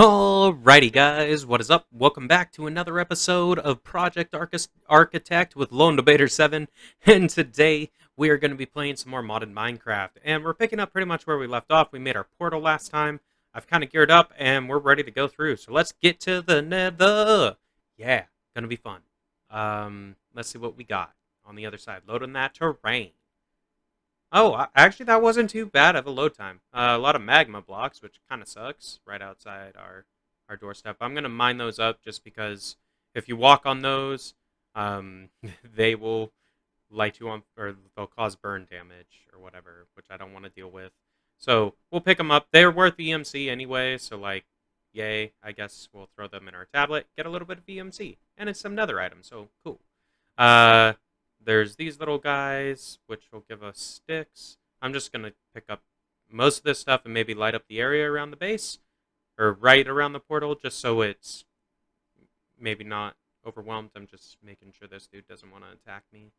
Alrighty, guys, what is up? Welcome back to another episode of Project Architect with Lone Debater 7. And today we are going to be playing some more modded Minecraft. And we're picking up pretty much where we left off. We made our portal last time. I've kind of geared up and we're ready to go through. So let's get to the Nether. Yeah, going to be fun. Let's see what we got on the other side. Loading that terrain. Oh, actually, that wasn't too bad of a load time. A lot of magma blocks, which kind of sucks, right outside our doorstep. I'm gonna mine those up just because if you walk on those, they will light you on, or they'll cause burn damage or whatever, which I don't want to deal with. So we'll pick them up. They're worth EMC anyway, so like, yay! I guess we'll throw them in our tablet, get a little bit of EMC, and it's some Nether items. So cool. Uh, there's these little guys, which will give us sticks. I'm just going to pick up most of this stuff and maybe light up the area around the base, or right around the portal, just so it's maybe not overwhelmed. I'm just making sure this dude doesn't want to attack me.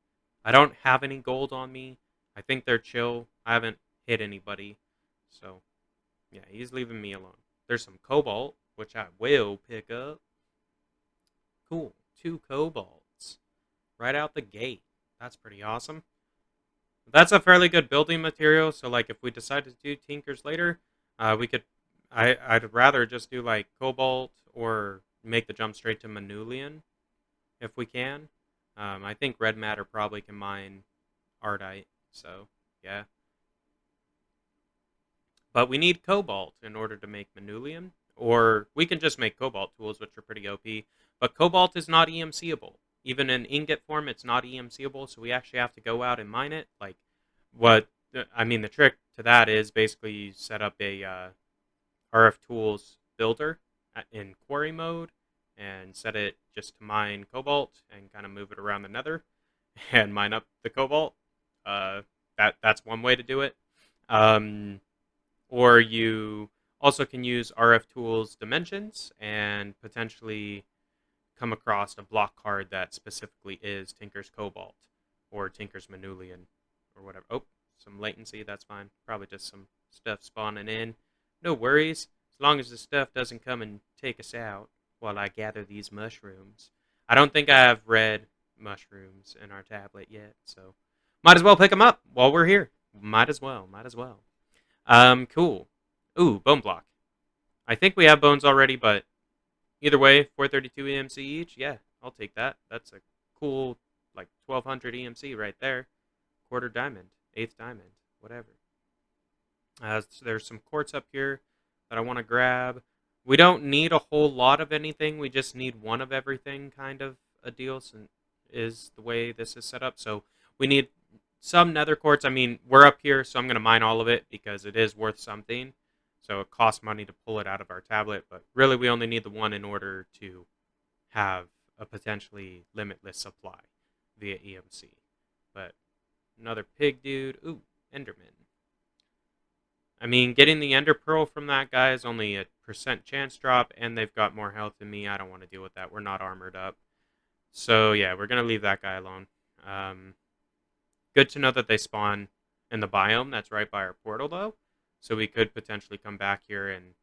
I don't have any gold on me. I think they're chill. I haven't hit anybody. So, yeah, he's leaving me alone. There's some cobalt, which I will pick up. Cool. 2 cobalts. Right out the gate. That's pretty awesome. That's a fairly good building material. So, like, if we decide to do tinkers later, we could. I'd rather just do like cobalt or make the jump straight to manulian if we can. I think red matter probably can mine ardite. So yeah, but we need cobalt in order to make manulian, or we can just make cobalt tools, which are pretty OP. But cobalt is not EMCable. Even in ingot form, it's not EMCable, so we actually have to go out and mine it. Like, what I mean, the trick to that is basically you set up a RF Tools builder in quarry mode and set it just to mine cobalt and kind of move it around the nether and mine up the cobalt. That's one way to do it. Or you also can use RF Tools dimensions and potentially come across a block card that specifically is Tinker's Cobalt or Tinker's Manulian or whatever. Oh, some latency, that's fine. Probably just some stuff spawning in. No worries, as long as the stuff doesn't come and take us out while I gather these mushrooms. I don't think I have red mushrooms in our tablet yet, so might as well pick them up while we're here. Might as well, might as well. Cool. Ooh, bone block. I think we have bones already, but either way, 432 EMC each. Yeah, I'll take that. That's a cool, like 1200 EMC right there. Quarter diamond, eighth diamond, whatever. So there's some quartz up here that I want to grab. We don't need a whole lot of anything. We just need one of everything, kind of a deal, is the way this is set up. So we need some nether quartz. I mean, we're up here, so I'm going to mine all of it because it is worth something. So it costs money to pull it out of our tablet, but really we only need the one in order to have a potentially limitless supply via EMC. But another pig dude. Ooh, Enderman. I mean, getting the Ender Pearl from that guy is only a % chance drop, and they've got more health than me. I don't want to deal with that. We're not armored up. So, yeah, we're going to leave that guy alone. Good to know that they spawn in the biome that's right by our portal, though. So we could potentially come back here and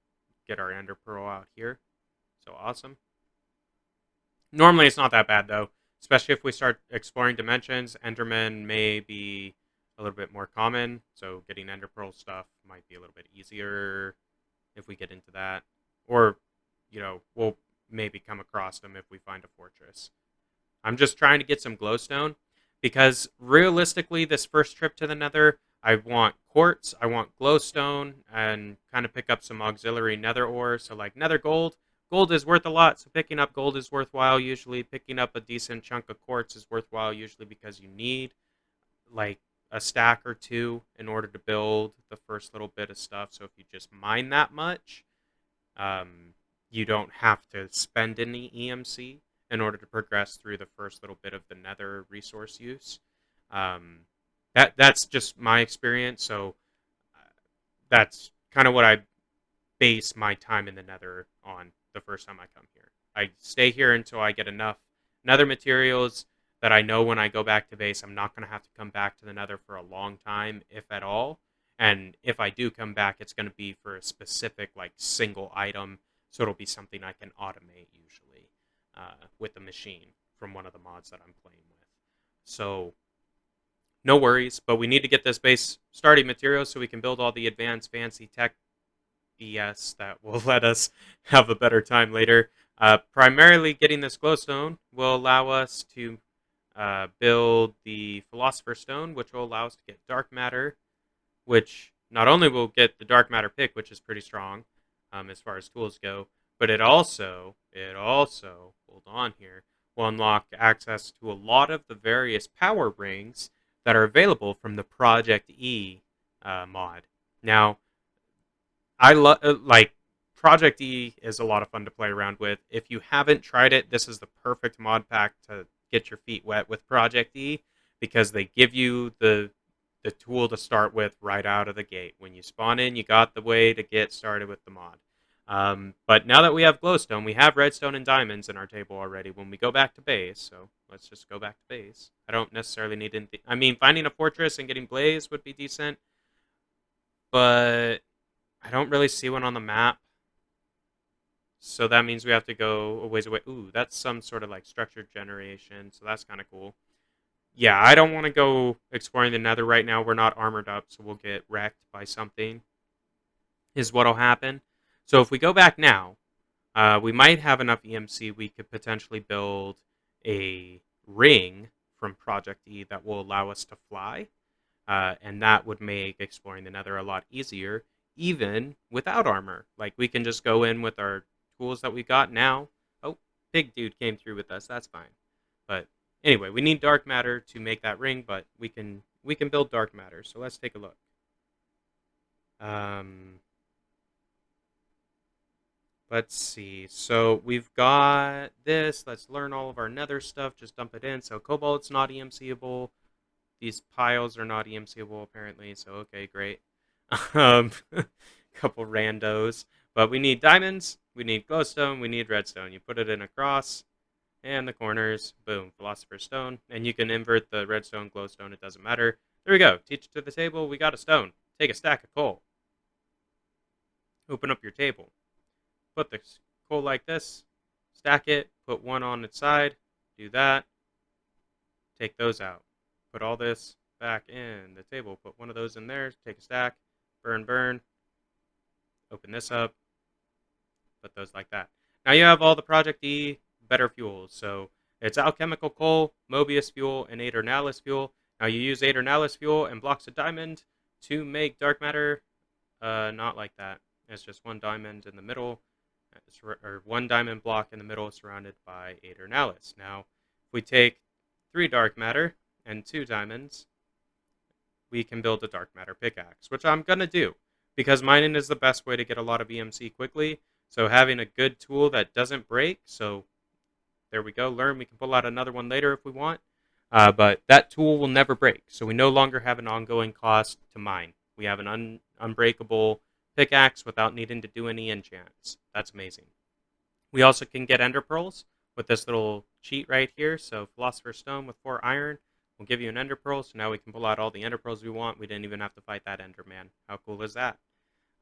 get our Ender Pearl out here. So awesome. Normally it's not that bad, though. Especially if we start exploring dimensions. Endermen may be a little bit more common, so getting Ender Pearl stuff might be a little bit easier if we get into that. Or, you know, we'll maybe come across them if we find a fortress. I'm just trying to get some glowstone, because realistically, this first trip to the Nether, I want quartz, I want glowstone, and kind of pick up some auxiliary nether ore, so like nether gold. Gold is worth a lot, so picking up gold is worthwhile usually. Picking up a decent chunk of quartz is worthwhile usually because you need like a stack or two in order to build the first little bit of stuff. So if you just mine that much, you don't have to spend any EMC in order to progress through the first little bit of the nether resource use. That's just my experience. So that's kind of what I base my time in the nether on the first time I come here. I stay here until I get enough nether materials that I know when I go back to base, I'm not going to have to come back to the nether for a long time, if at all. And if I do come back, it's going to be for a specific, like, single item So it'll be something I can automate usually with the machine from one of the mods that I'm playing with. So no worries, but we need to get this base starting material so we can build all the advanced fancy tech BS that will let us have a better time later. Primarily getting this glowstone will allow us to build the Philosopher's Stone, which will allow us to get dark matter, which not only will get the dark matter pick, which is pretty strong as far as tools go, but it also, hold on here, will unlock access to a lot of the various power rings that are available from the ProjectE mod. Now, I love like ProjectE is a lot of fun to play around with. If you haven't tried it, this is the perfect mod pack to get your feet wet with ProjectE because they give you the tool to start with right out of the gate. When you spawn in, you got the way to get started with the mod. But now that we have glowstone, we have redstone and diamonds in our table already when we go back to base. So let's just go back to base. I don't necessarily need anything. I mean, finding a fortress and getting blaze would be decent, but I don't really see one on the map. So that means we have to go a ways away. Ooh, that's some sort of like structured generation. So that's kind of cool. Yeah, I don't want to go exploring the Nether right now. We're not armored up, so we'll get wrecked by something, is what'll happen. So if we go back now, we might have enough EMC. We could potentially build a ring from ProjectE that will allow us to fly. And that would make exploring the Nether a lot easier, even without armor. Like, we can just go in with our tools that we got now. Oh, big dude came through with us. That's fine. But anyway, we need dark matter to make that ring, but we can build dark matter. So let's take a look. Let's see. So we've got this. Let's learn all of our Nether stuff. Just dump it in. So cobalt's not EMCable. These piles are not EMCable apparently. So okay, great. Couple randos. But we need diamonds. We need glowstone. We need redstone. You put it in across. And the corners, boom, Philosopher's Stone. And you can invert the redstone, glowstone, it doesn't matter. There we go. Teach to the table, we got a stone. Take a stack of coal. Open up your table. Put the coal like this. Stack it. Put one on its side. Do that. Take those out. Put all this back in the table. Put one of those in there. Take a stack. Burn, burn. Open this up. Put those like that. Now you have all the ProjectE better fuels. So it's alchemical coal, Mobius fuel, and Aeternalis fuel. Now you use Aeternalis fuel and blocks of diamond to make dark matter. Not like that. It's just one diamond in the middle, or one diamond block in the middle surrounded by Aeternalis. Now, if we take 3 dark matter and 2 diamonds, we can build a dark matter pickaxe, which I'm going to do because mining is the best way to get a lot of EMC quickly. So having a good tool that doesn't break, so there we go, learn. We can pull out another one later if we want. But that tool will never break. So we no longer have an ongoing cost to mine. We have an unbreakable pickaxe without needing to do any enchants. That's amazing. We also can get ender pearls with this little cheat right here. So Philosopher's Stone with 4 iron will give you an ender pearl. So now we can pull out all the ender pearls we want. We didn't even have to fight that enderman. How cool is that?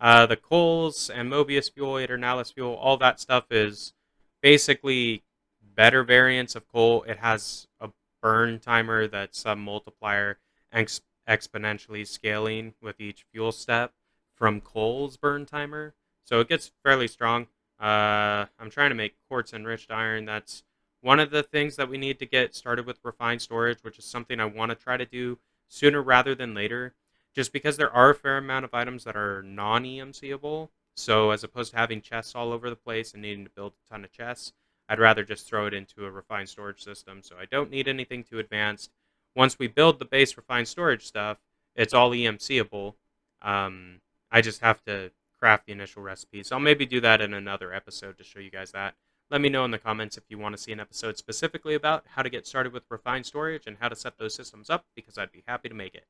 The coals and Mobius fuel, Aeternalis fuel, all that stuff is basically better variants of coal. It has a burn timer that's a multiplier exponentially scaling with each fuel step from coal's burn timer. So it gets fairly strong. I'm trying to make quartz enriched iron. That's one of the things that we need to get started with refined storage, which is something I want to try to do sooner rather than later, just because there are a fair amount of items that are non-EMCable. So as opposed to having chests all over the place and needing to build a ton of chests, I'd rather just throw it into a refined storage system, so I don't need anything too advanced. Once we build the base refined storage stuff, it's all EMCable. I just have to craft the initial recipes. I'll maybe do that in another episode to show you guys that. Let me know in the comments if you want to see an episode specifically about how to get started with refined storage and how to set those systems up, because I'd be happy to make it.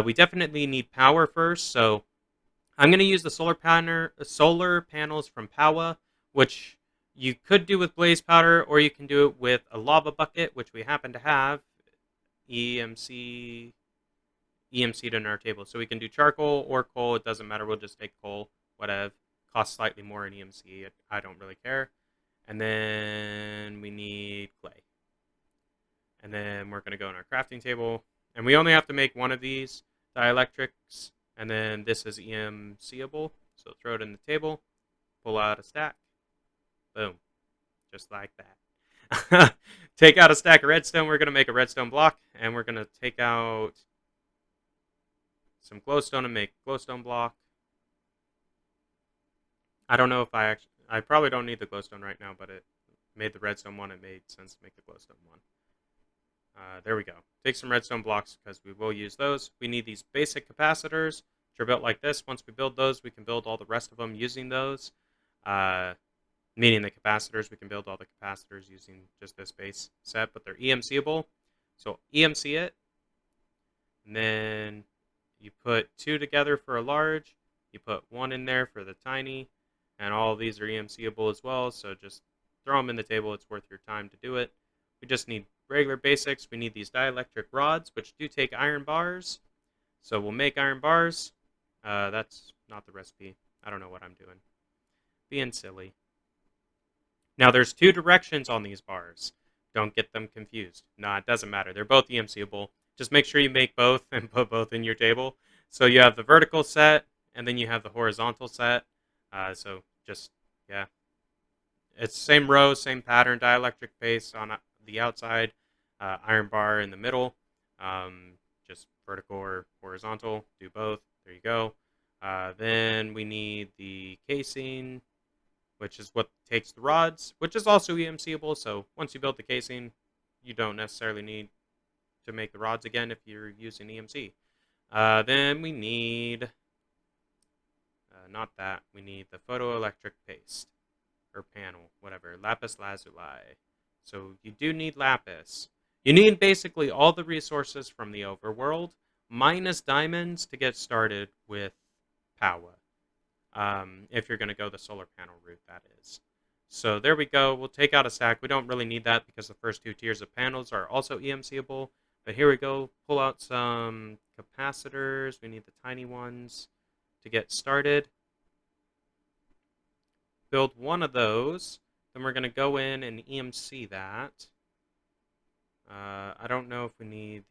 We definitely need power first, so I'm going to use the solar panels from Powah, which you could do with blaze powder, or you can do it with a lava bucket, which we happen to have EMC'd in our table. So we can do charcoal or coal. It doesn't matter. We'll just take coal, whatever. costs slightly more in EMC. I don't really care. And then we need clay. And then we're going to go in our crafting table. And we only have to make one of these dielectrics. And then this is EMCable. So throw it in the table. Pull out a stack. Boom. Just like that. Take out a stack of redstone. We're going to make a redstone block. And we're going to take out some glowstone and make glowstone block. I don't know if I probably don't need the glowstone right now, but it made the redstone one. It made sense to make the glowstone one. There we go. Take some redstone blocks because we will use those. We need these basic capacitors, which are built like this. Once we build those, we can build all the rest of them using those. Meaning the capacitors, we can build all the capacitors using just this base set, but they're EMCable. So EMC it, and then you put 2 together for a large. You put 1 in there for the tiny, and all of these are EMCable as well. So just throw them in the table. It's worth your time to do it. We just need regular basics. We need these dielectric rods, which do take iron bars. So we'll make iron bars. That's not the recipe. I don't know what I'm doing. Being silly. Now there's 2 directions on these bars. Don't get them confused. Nah, it doesn't matter. They're both EMCable. Just make sure you make both and put both in your table. So you have the vertical set, and then you have the horizontal set. So just, yeah. It's same row, same pattern, dielectric base on the outside, iron bar in the middle. Just vertical or horizontal. Do both. There you go. Then we need the casing, which is what takes the rods, which is also EMCable. So once you build the casing, you don't necessarily need to make the rods again if you're using EMC. Then we need, not that, we need the photoelectric paste, or panel, whatever, lapis lazuli. So you do need lapis. You need basically all the resources from the overworld, minus diamonds to get started with Powah. If you're going to go the solar panel route, that is. So there we go. We'll take out a stack. We don't really need that because the first 2 tiers of panels are also EMCable. But here we go. Pull out some capacitors. We need the tiny ones to get started. Build one of those. Then we're going to go in and EMC that. I don't know if we need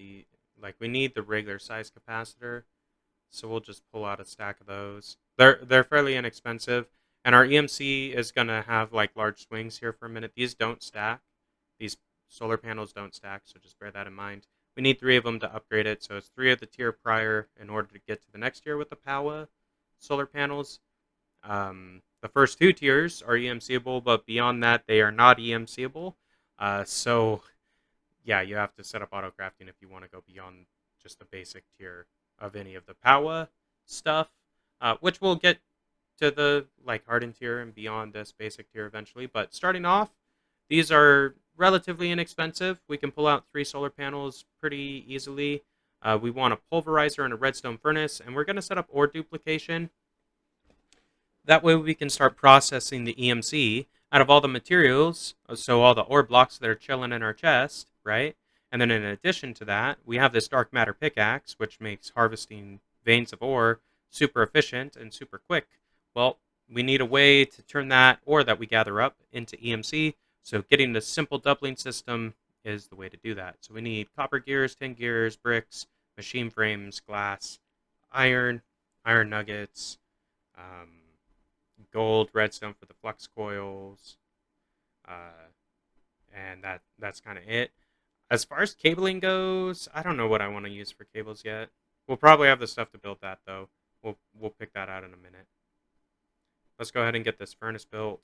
we need the regular size capacitor. So we'll just pull out a stack of those. They're fairly inexpensive, and our EMC is gonna have like large swings here for a minute. These don't stack. These solar panels don't stack, so just bear that in mind. We need 3 of them to upgrade it, so it's 3 of the tier prior in order to get to the next tier with the Powah solar panels. The first 2 tiers are EMCable, but beyond that, they are not EMCable. So yeah, you have to set up auto crafting if you want to go beyond just the basic tier of any of the Powah stuff, which we'll get to the hardened tier and beyond this basic tier eventually. But starting off, these are relatively inexpensive. We can pull out 3 solar panels pretty easily. We want a pulverizer and a redstone furnace, and we're going to set up ore duplication. That way we can start processing the EMC out of all the materials, so all the ore blocks that are chilling in our chest, right? And then in addition to that, we have this dark matter pickaxe, which makes harvesting veins of ore super efficient and super quick. Well, we need a way to turn that ore that we gather up into EMC, so getting the simple doubling system is the way to do that. So we need copper gears, tin gears, bricks, machine frames, glass, iron nuggets, gold, redstone for the flux coils, and that's kind of it. As far as cabling goes, I don't know what I want to use for cables yet. We'll probably have the stuff to build that, though. We'll pick that out in a minute. Let's go ahead and get this furnace built.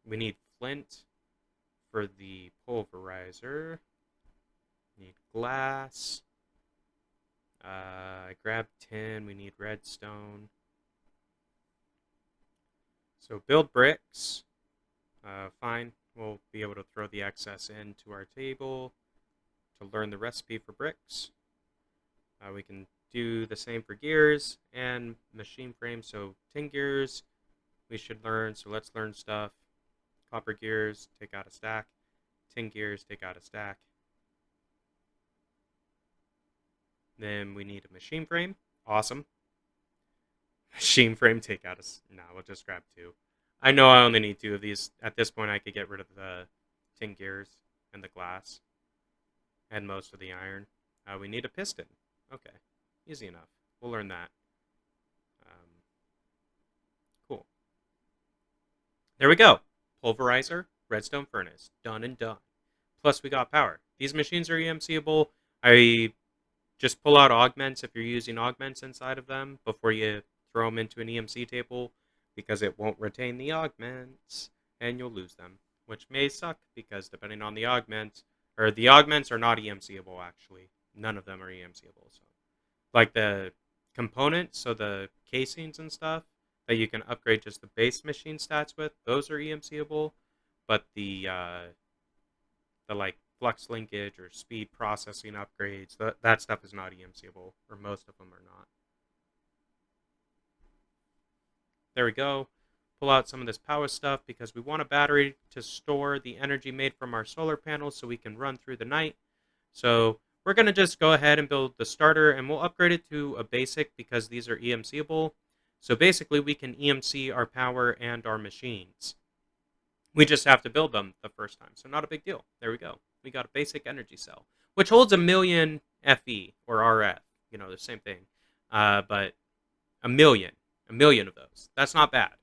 We need flint for the pulverizer. Need glass. I grabbed tin. We need redstone. So build bricks. Fine. We'll be able to throw the excess into our table to learn the recipe for bricks. We can do the same for gears and machine frames. So tin gears we should learn. So let's learn stuff. Copper gears, take out a stack. Tin gears, take out a stack. Then we need a machine frame. Awesome. Machine frame takeout is... No, we'll just grab 2. I know I only need 2 of these. At this point, I could get rid of the tin gears and the glass and most of the iron. We need a piston. Okay, easy enough. We'll learn that. Cool. There we go. Pulverizer, redstone furnace. Done and done. Plus, we got power. These machines are EMCable. I just pull out augments if you're using augments inside of them before you throw them into an EMC table, because it won't retain the augments and you'll lose them, which may suck because depending on the augments, or the augments are not EMCable actually. None of them are EMCable. So, like the components, so the casings and stuff that you can upgrade just the base machine stats with, those are EMCable, but the like flux linkage or speed processing upgrades, that stuff is not EMCable, or most of them are not. There we go. Pull out some of this Powah stuff because we want a battery to store the energy made from our solar panels so we can run through the night. So we're going to just go ahead and build the starter, and we'll upgrade it to a basic because these are EMCable. So basically we can EMC our power and our machines. We just have to build them the first time, so not a big deal. There we go. We got a basic energy cell, which holds 1,000,000 FE or RF. You know, the same thing. But a million of those. That's not bad.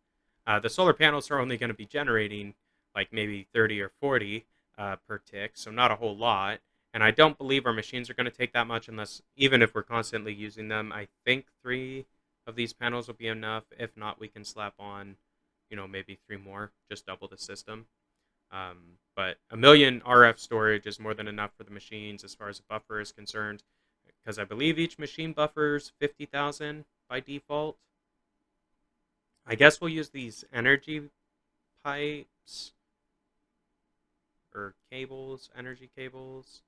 The solar panels are only going to be generating like maybe 30 or 40 per tick, so not a whole lot. And I don't believe our machines are going to take that much unless, even if we're constantly using them, I think 3 of these panels will be enough. If not, we can slap on, you know, maybe 3 more, just double the system. But 1,000,000 RF storage is more than enough for the machines as far as a buffer is concerned, because I believe each machine buffers 50,000 by default. I guess we'll use these energy pipes or cables, energy cables.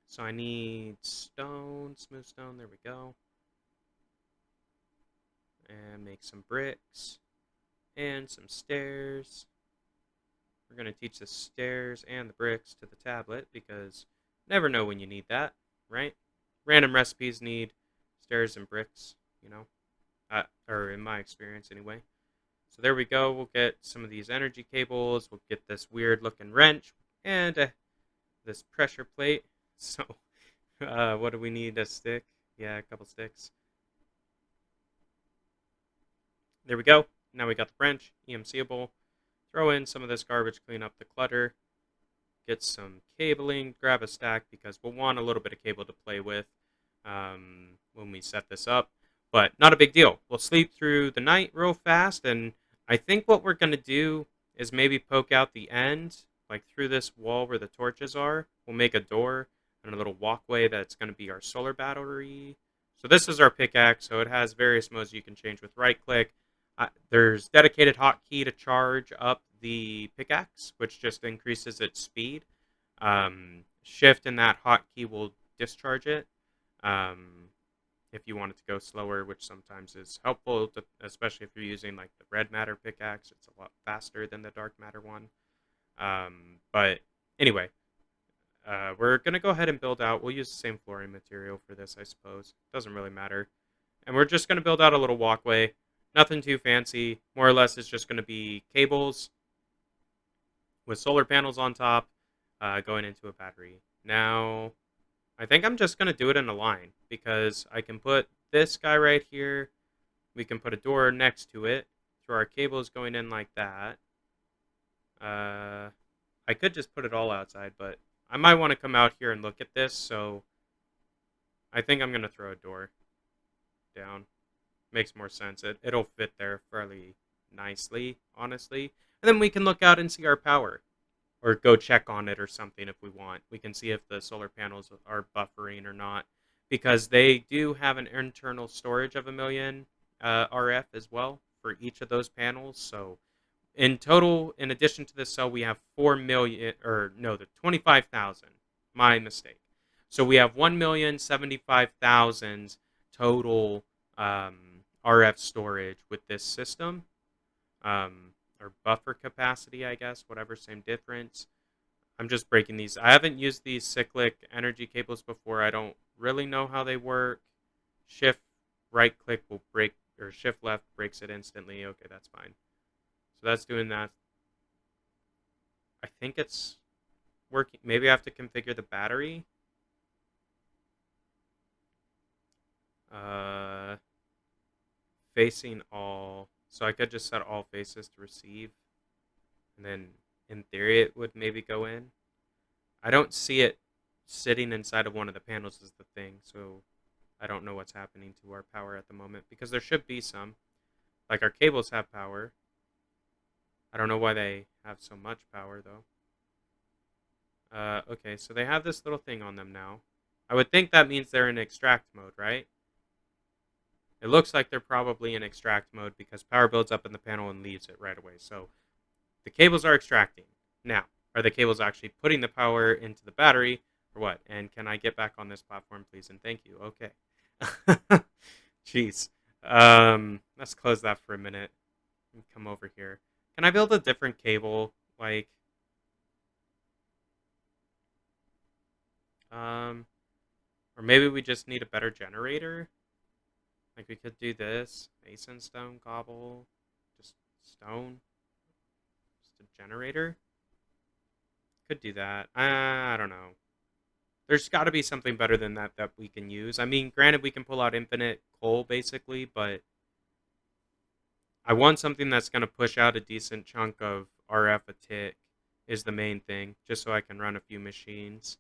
So I need stone, smooth stone, there we go. And make some bricks and some stairs. We're going to teach the stairs and the bricks to the tablet because you never know when you need that, right? Random recipes need stairs and bricks, you know, or in my experience anyway. So there we go. We'll get some of these energy cables. We'll get this weird looking wrench and this pressure plate. So what do we need? A stick? Yeah, a couple sticks. There we go. Now we got the wrench, EMCable. Throw in some of this garbage, clean up the clutter. Get some cabling, grab a stack because we'll want a little bit of cable to play with when we set this up. But not a big deal. We'll sleep through the night real fast, and I think what we're going to do is maybe poke out the end, like through this wall where the torches are. We'll make a door and a little walkway that's going to be our solar battery. So this is our pickaxe, so it has various modes you can change with right-click. There's dedicated hotkey to charge up the pickaxe, which just increases its speed. Shift and that hotkey will discharge it. If you want it to go slower, which sometimes is helpful, especially if you're using like the red matter pickaxe. It's a lot faster than the dark matter one. But anyway, we're going to go ahead and build out. We'll use the same flooring material for this, I suppose. Doesn't really matter. And we're just going to build out a little walkway. Nothing too fancy. More or less, it's just going to be cables with solar panels on top going into a battery. Now, I think I'm just going to do it in a line because I can put this guy right here. We can put a door next to it through our cables going in like that. I could just put it all outside, but I might want to come out here and look at this, so I think I'm going to throw a door down. Makes more sense. It'll fit there fairly nicely, honestly. And then we can look out and see our power. Or go check on it or something if we want. We can see if the solar panels are buffering or not. Because they do have an internal storage of 1,000,000 RF as well for each of those panels. So in total, in addition to this cell, we have 4,000,000, or no, the 25,000. My mistake. So we have 1,075,000 total RF storage with this system, or buffer capacity, I guess, whatever, same difference. I'm just breaking these. I haven't used these cyclic energy cables before. I don't really know how they work. Shift right click will break, or shift left breaks it instantly. Okay, that's fine. So that's doing that. I think it's working. Maybe I have to configure the battery. Uh, Facing all. So I could just set all faces to receive. And then in theory it would maybe go in. I don't see it sitting inside of one of the panels is the thing. So I don't know what's happening to our power at the moment. Because there should be some. Like our cables have power. I don't know why they have so much power though. Okay, so they have this little thing on them now. I would think that means they're in extract mode, right? It looks like they're probably in extract mode because power builds up in the panel and leaves it right away. So the cables are extracting. Now, are the cables actually putting the power into the battery or what? And can I get back on this platform, please? And thank you. Okay. Jeez. Let's close that for a minute and come over here. Can I build a different cable? Like, or maybe we just need a better generator? Like we could do this. Mason stone cobble. Just stone. Just a generator. Could do that. I don't know. There's got to be something better than that that we can use. I mean, granted, we can pull out infinite coal, basically, but I want something that's going to push out a decent chunk of RF a tick is the main thing, just so I can run a few machines.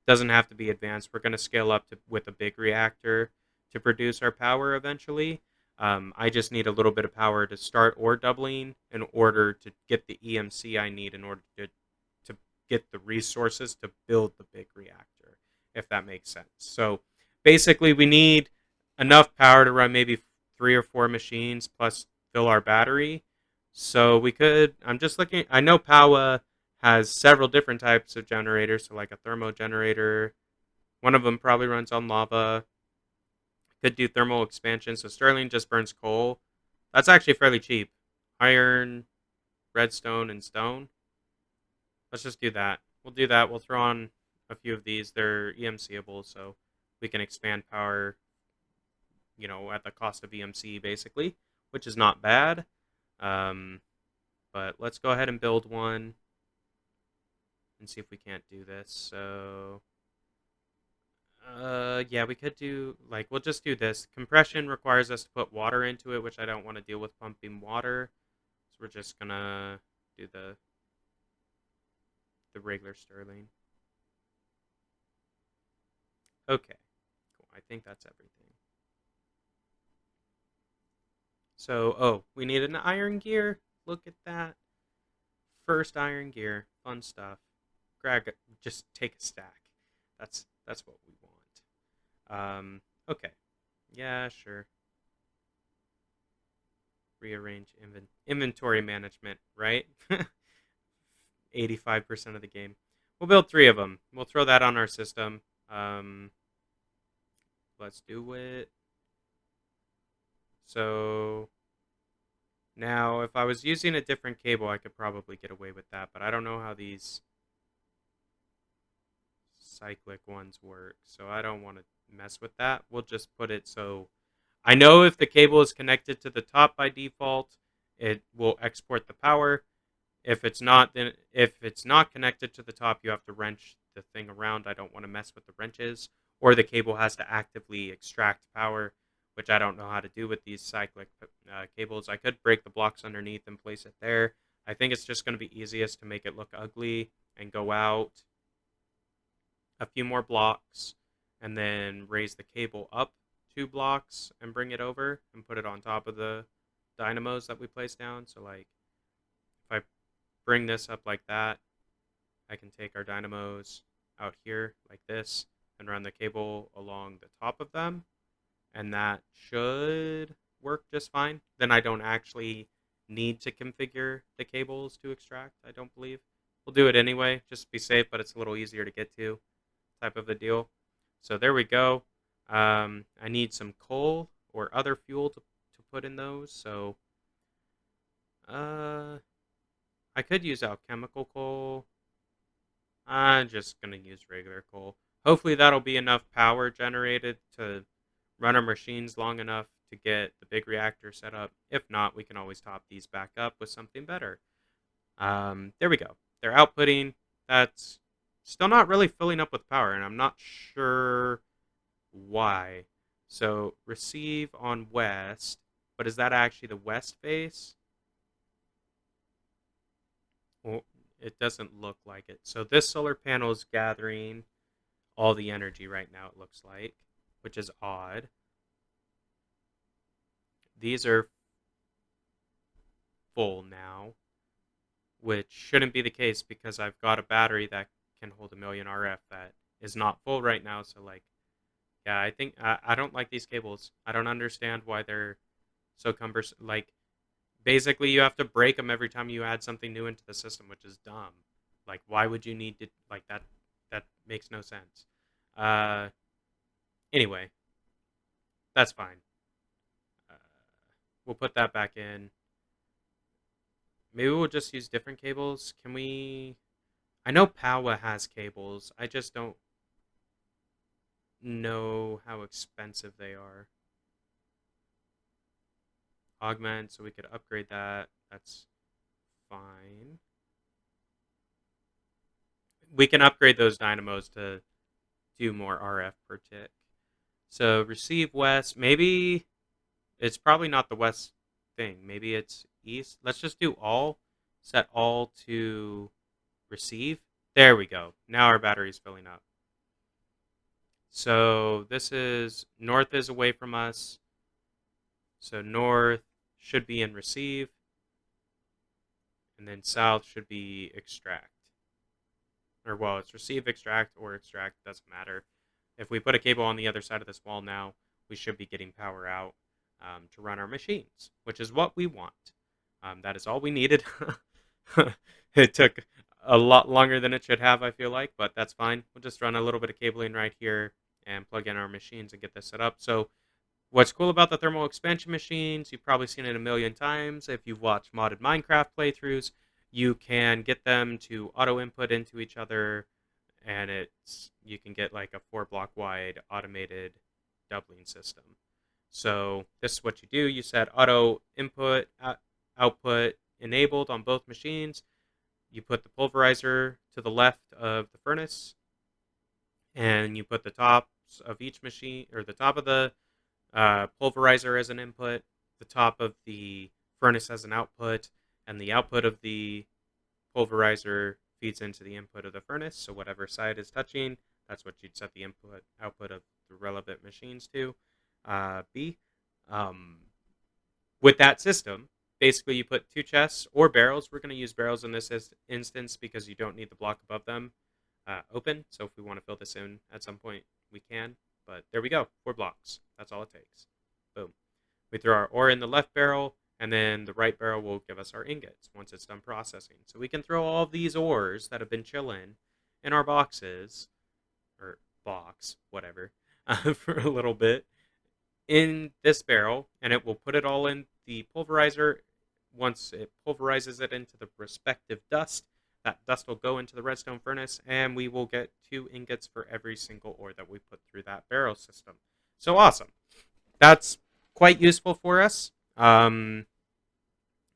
Doesn't have to be advanced. We're going to scale up with a big reactor to produce our power eventually. I just need a little bit of power to start ore doubling in order to get the EMC I need in order to get the resources to build the big reactor, if that makes sense. So basically we need enough power to run maybe 3 or 4 machines plus fill our battery. So we could, I'm just looking, I know Powah has several different types of generators, so like a thermo generator. One of them probably runs on lava. Could do thermal expansion, so Sterling just burns coal. That's actually fairly cheap. Iron, redstone, and stone. Let's just do that. We'll do that. We'll throw on a few of these. They're EMCable, so we can expand power, at the cost of EMC, basically, which is not bad. But let's go ahead and build one and see if we can't do this. So, yeah, we could do, we'll just do this. Compression requires us to put water into it, which I don't want to deal with pumping water. So we're just gonna do the regular Sterling. Okay, cool. I think that's everything. So, we need an iron gear. Look at that. First iron gear. Fun stuff. Greg, just take a stack. That's what we want. Okay. Yeah, sure. Rearrange inventory management, right? 85% of the game. We'll build 3 of them. We'll throw that on our system. Let's do it. So now, if I was using a different cable, I could probably get away with that, but I don't know how these cyclic ones work, so I don't want to mess with that. We'll just put it so I know if the cable is connected to the top by default, it will export the power. If it's not, then if it's not connected to the top, you have to wrench the thing around. I don't want to mess with the wrenches, or the cable has to actively extract power, which I don't know how to do with these cyclic cables. I could break the blocks underneath and place it there. I think it's just going to be easiest to make it look ugly and go out a few more blocks and then raise the cable up 2 blocks and bring it over and put it on top of the dynamos that we placed down. So if I bring this up like that, I can take our dynamos out here like this and run the cable along the top of them, and that should work just fine. Then I don't actually need to configure the cables to extract, I don't believe. We'll do it anyway, just to be safe, but it's a little easier to get to type of a deal. So there we go. I need some coal or other fuel to put in those. So I could use alchemical coal. I'm just going to use regular coal. Hopefully that'll be enough power generated to run our machines long enough to get the big reactor set up. If not, we can always top these back up with something better. There we go. They're outputting. That's still not really filling up with power, and I'm not sure why. So receive on west, but is that actually the west face? Well, it doesn't look like it. So this solar panel is gathering all the energy right now, it looks like, which is odd. These are full now, which shouldn't be the case because I've got a battery that can hold 1,000,000 RF that is not full right now. So, like, yeah, I think I don't like these cables. I don't understand why they're so cumbersome. Like, basically, you have to break them every time you add something new into the system, which is dumb. Like, why would you need to, like, that? That makes no sense. Uh, anyway, that's fine. Uh, we'll put that back in. Maybe we'll just use different cables. Can we? I know Powah has cables. I just don't know how expensive they are. Augment, so we could upgrade that. That's fine. We can upgrade those dynamos to do more RF per tick. So receive west. Maybe it's probably not the west thing. Maybe it's east. Let's just do all. Set all to receive. There we go. Now our battery's filling up. So this is north is away from us. So north should be in receive. And then south should be extract. Or, well, it's receive, extract, or extract. Doesn't matter. If we put a cable on the other side of this wall now, we should be getting power out to run our machines, which is what we want. That is all we needed. It took a lot longer than it should have, I feel like, but that's fine. We'll just run a little bit of cabling right here and plug in our machines and get this set up. So what's cool about the thermal expansion machines, you've probably seen it a million times. If you've watched modded Minecraft playthroughs, you can get them to auto input into each other, and you can get like a 4-block wide automated doubling system. So this is what you do. You set auto input output enabled on both machines. You put the pulverizer to the left of the furnace, and you put the tops of each machine, or the top of the pulverizer as an input, the top of the furnace as an output, and the output of the pulverizer feeds into the input of the furnace. So whatever side is touching, that's what you'd set the input output of the relevant machines to be. With that system, basically you put 2 chests or barrels. We're going to use barrels in this instance because you don't need the block above them open. So if we want to fill this in at some point, we can. But there we go, 4 blocks. That's all it takes. Boom. We throw our ore in the left barrel, and then the right barrel will give us our ingots once it's done processing. So we can throw all of these ores that have been chilling in our boxes, or box, whatever, for a little bit, in this barrel, and it will put it all in the pulverizer. Once it pulverizes it into the respective dust, that dust will go into the redstone furnace, and we will get 2 ingots for every single ore that we put through that barrel system. So awesome. That's quite useful for us.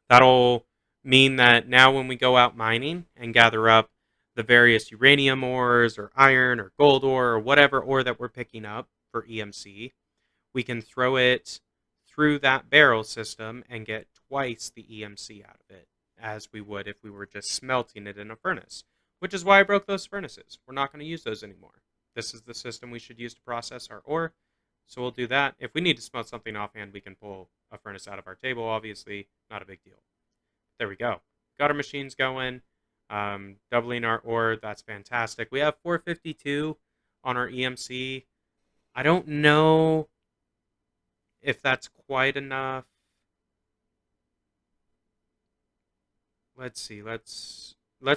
That'll mean that now when we go out mining and gather up the various uranium ores or iron or gold ore or whatever ore that we're picking up for EMC, we can throw it through that barrel system and get twice the EMC out of it as we would if we were just smelting it in a furnace, which is why I broke those furnaces. We're not going to use those anymore. This is the system we should use to process our ore, so we'll do that. If we need to smelt something offhand, we can pull a furnace out of our table, obviously. Not a big deal. There we go. Got our machines going. Doubling our ore, that's fantastic. We have 452 on our EMC. I don't know if that's quite enough. Let's see. Let's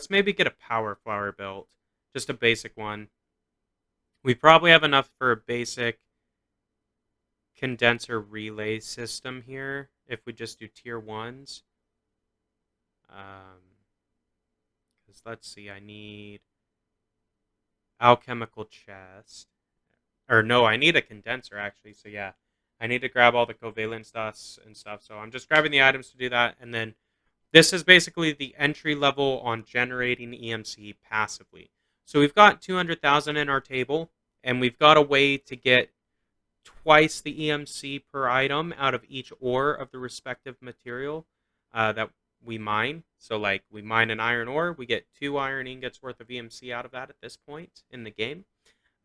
maybe get a power flower built. Just a basic one. We probably have enough for a basic condenser relay system here if we just do tier 1s. Because let's see, I need Alchemical Chest. Or no, I need a condenser actually. So yeah, I need to grab all the covalent dust and stuff. So I'm just grabbing the items to do that. And then this is basically the entry level on generating EMC passively. So we've got 200,000 in our table, and we've got a way to get twice the EMC per item out of each ore of the respective material that we mine. So, like, we mine an iron ore, we get 2 iron ingots worth of EMC out of that at this point in the game.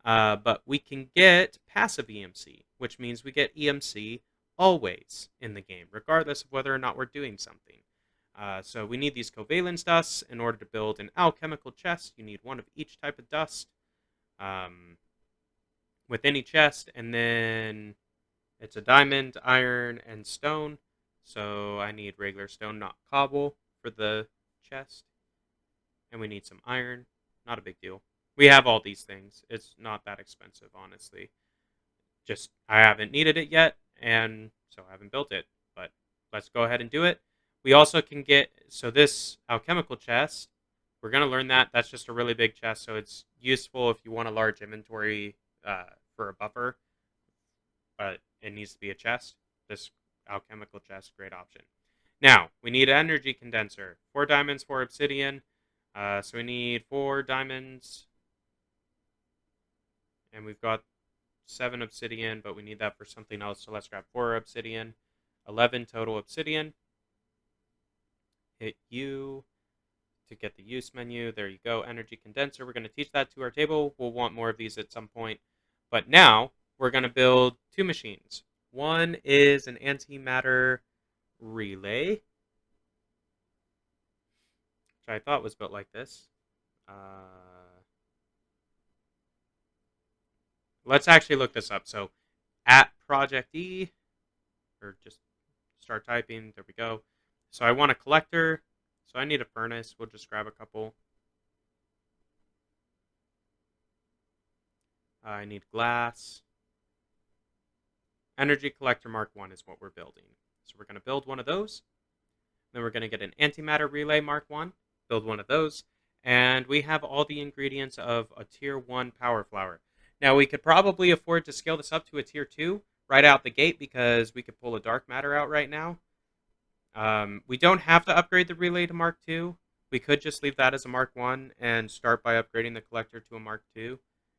But we can get passive EMC, which means we get EMC always in the game, regardless of whether or not we're doing something. So we need these covalent dusts in order to build an alchemical chest. You need one of each type of dust with any chest, and then it's a diamond, iron, and stone. So I need regular stone, not cobble, for the chest. And we need some iron. Not a big deal. We have all these things. It's not that expensive, honestly. Just, I haven't needed it yet, and so I haven't built it. But let's go ahead and do it. We also can get, so this alchemical chest, we're going to learn that. That's just a really big chest, so it's useful if you want a large inventory for a buffer. But it needs to be a chest. This alchemical chest, great option. Now, we need an energy condenser. 4 diamonds, 4 obsidian. So we need 4 diamonds. And we've got 7 obsidian, but we need that for something else. So let's grab 4 obsidian. 11 total obsidian. Hit U to get the use menu. There you go. Energy condenser. We're going to teach that to our table. We'll want more of these at some point. But now we're going to build 2 machines. One is an Antimatter Relay, which I thought was built like this. Let's actually look this up. So at ProjectE, or just start typing. There we go. So I want a collector. So I need a furnace. We'll just grab a couple. I need glass. Energy collector Mark 1 is what we're building. So we're going to build one of those. Then we're going to get an antimatter relay Mark 1. Build one of those. And we have all the ingredients of a tier 1 power flower. Now we could probably afford to scale this up to a tier 2 right out the gate because we could pull a dark matter out right now. We don't have to upgrade the relay to Mark 2. We could just leave that as a Mark 1 and start by upgrading the collector to a Mark 2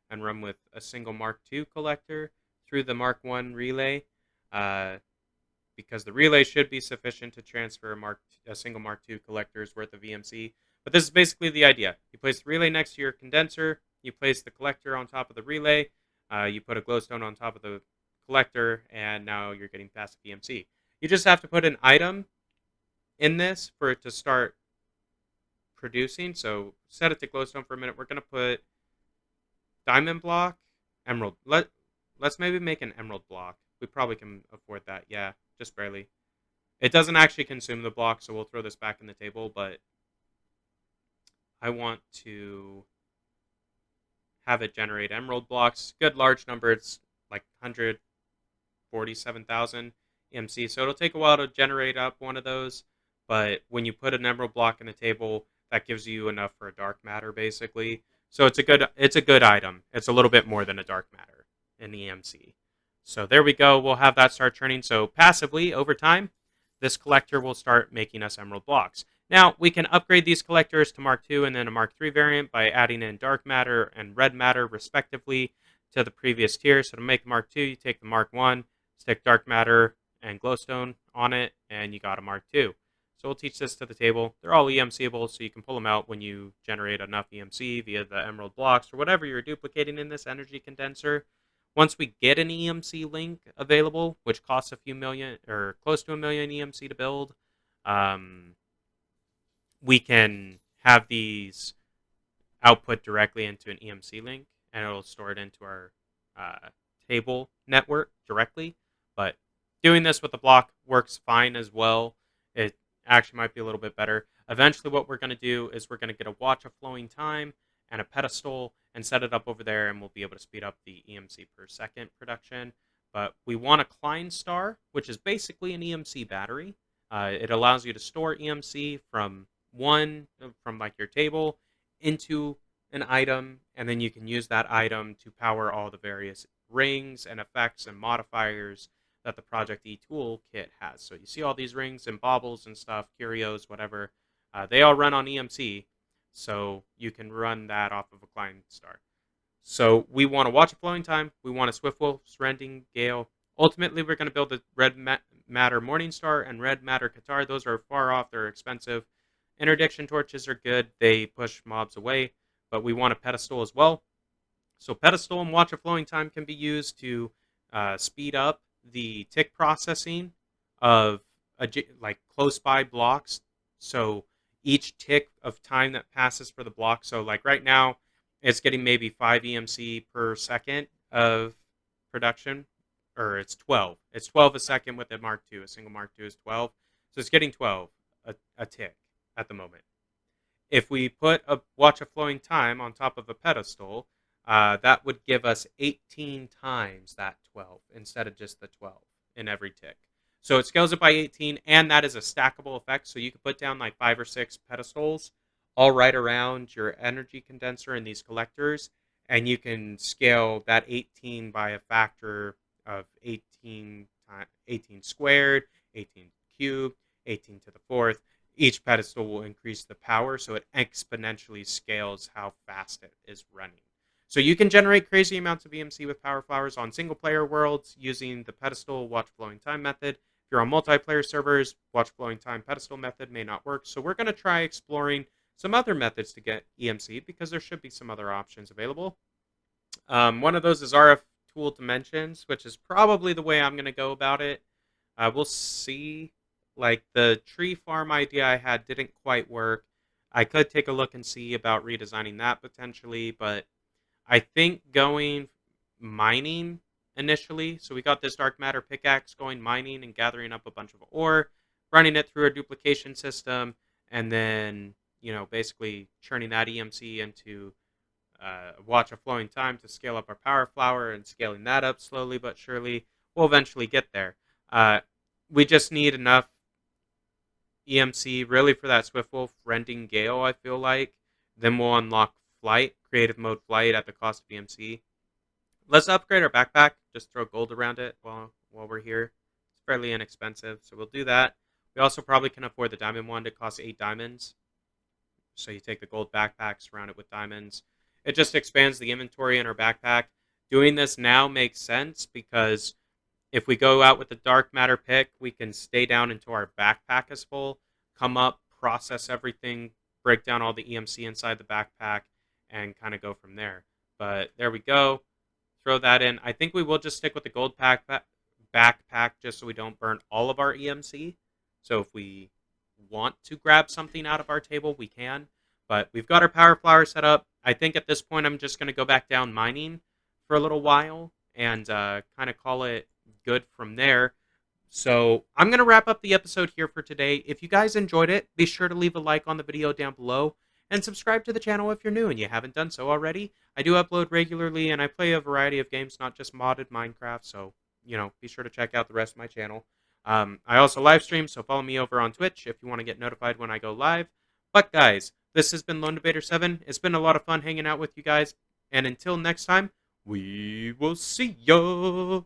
and run with a single Mark 2 collector through the Mark 1 relay because the relay should be sufficient to transfer a single Mark 2 collector's worth of EMC. But this is basically the idea. You place the relay next to your condenser, you place the collector on top of the relay, you put a glowstone on top of the collector, and now you're getting passive EMC. You just have to put an item in this for it to start producing. So set it to glowstone for a minute. We're going to put diamond block, emerald. Let's maybe make an emerald block. We probably can afford that. Yeah, just barely. It doesn't actually consume the block, so we'll throw this back in the table, but I want to have it generate emerald blocks. Good large number. It's like 147,000 EMC. So it'll take a while to generate up one of those. But when you put an emerald block in the table, that gives you enough for a dark matter, basically. So it's a good item. It's a little bit more than a dark matter in EMC. So there we go. We'll have that start turning. So passively, over time, this collector will start making us emerald blocks. Now, we can upgrade these collectors to Mark II and then a Mark III variant by adding in dark matter and red matter, respectively, to the previous tier. So to make Mark II, you take the Mark I, stick dark matter and glowstone on it, and you got a Mark II. So we'll teach this to the table. They're all EMCable, so you can pull them out when you generate enough EMC via the emerald blocks or whatever you're duplicating in this energy condenser. Once we get an EMC link available, which costs a few million or close to $1 million EMC to build, we can have these output directly into an EMC link, and it'll store it into our table network directly. But doing this with the block works fine as well. It actually might be a little bit better. Eventually what we're going to do is we're going to get a watch of flowing time and a pedestal and set it up over there, and we'll be able to speed up the EMC per second production. But we want a Klein star, which is basically an EMC battery. It allows you to store EMC from like your table into an item, and then you can use that item to power all the various rings and effects and modifiers that the ProjectE toolkit has. So you see all these rings and baubles and stuff, curios, whatever. They all run on EMC, so you can run that off of a client star. So we want to watch a flowing time. We want a swift wolf, rending gale. Ultimately, we're going to build the red matter Morningstar and red matter Qatar. Those are far off. They're expensive. Interdiction torches are good. They push mobs away, but we want a pedestal as well. So pedestal and watch a flowing time can be used to speed up the tick processing of like close by blocks. So each tick of time that passes for the block. So like right now, it's getting maybe 5 EMC per second of production, or it's 12. It's 12 a second with a Mark II. A single Mark II is 12. So it's getting 12 a tick at the moment. If we put a watch a flowing time on top of a pedestal, that would give us 18 times that 12 instead of just the 12 in every tick. So it scales it by 18, and that is a stackable effect. So you could put down like 5 or 6 pedestals all right around your energy condenser and these collectors, and you can scale that 18 by a factor of 18 squared, 18 cubed, 18 to the fourth. Each pedestal will increase the power, so it exponentially scales how fast it is running. So you can generate crazy amounts of EMC with power flowers on single-player worlds using the pedestal watch flowing time method. If you're on multiplayer servers, watch flowing time pedestal method may not work. So we're going to try exploring some other methods to get EMC because there should be some other options available. One of those is RF tool dimensions, which is probably the way I'm going to go about it. We'll see. Like the tree farm idea I had didn't quite work. I could take a look and see about redesigning that potentially, but I think going mining initially. So we got this dark matter pickaxe going mining and gathering up a bunch of ore, running it through a duplication system, and then basically churning that EMC into watch a flowing time to scale up our power flower and scaling that up slowly but surely. We'll eventually get there. We just need enough EMC really for that Swift Wolf rending gale, I feel like. Then we'll unlock flight, creative mode flight at the cost of EMC. Let's upgrade our backpack. Just throw gold around it while we're here. It's fairly inexpensive, so we'll do that. We also probably can afford the diamond one. It costs 8 diamonds. So you take the gold backpack, surround it with diamonds. It just expands the inventory in our backpack. Doing this now makes sense because if we go out with the dark matter pick, we can stay down until our backpack is full, come up, process everything, break down all the EMC inside the backpack, and kind of go from there. But there we go. Throw that in. I think we will just stick with the gold backpack just so we don't burn all of our EMC. So if we want to grab something out of our table, we can. But we've got our power flower set up. I think at this point I'm just going to go back down mining for a little while and kind of call it good from there. So I'm going to wrap up the episode here for today. If you guys enjoyed it, be sure to leave a like on the video down below and subscribe to the channel if you're new and you haven't done so already. I do upload regularly and I play a variety of games, not just modded Minecraft. So, be sure to check out the rest of my channel. I also live stream, so follow me over on Twitch if you want to get notified when I go live. But guys, this has been Lone Debater 7. It's been a lot of fun hanging out with you guys. And until next time, we will see ya.